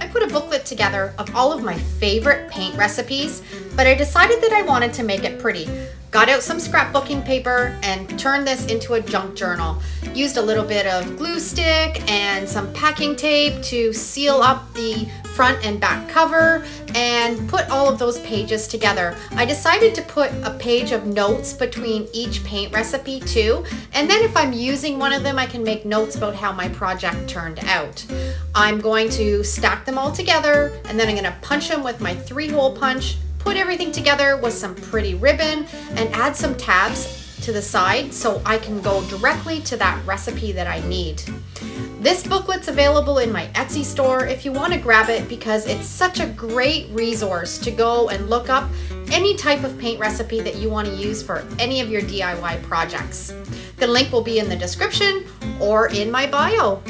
I put a booklet together of all of my favorite paint recipes, but I decided that I wanted to make it pretty. Got out some scrapbooking paper and turned this into a junk journal. Used a little bit of glue stick and some packing tape to seal up the front and back cover and put all of those pages together. I decided to put a page of notes between each paint recipe too, and then if I'm using one of them, I can make notes about how my project turned out. I'm going to stack them all together, and then I'm going to punch them with my 3-hole punch, put everything together with some pretty ribbon, and add some tabs to the side so I can go directly to that recipe that I need. This booklet's available in my Etsy store if you want to grab it, because it's such a great resource to go and look up any type of paint recipe that you want to use for any of your DIY projects. The link will be in the description or in my bio.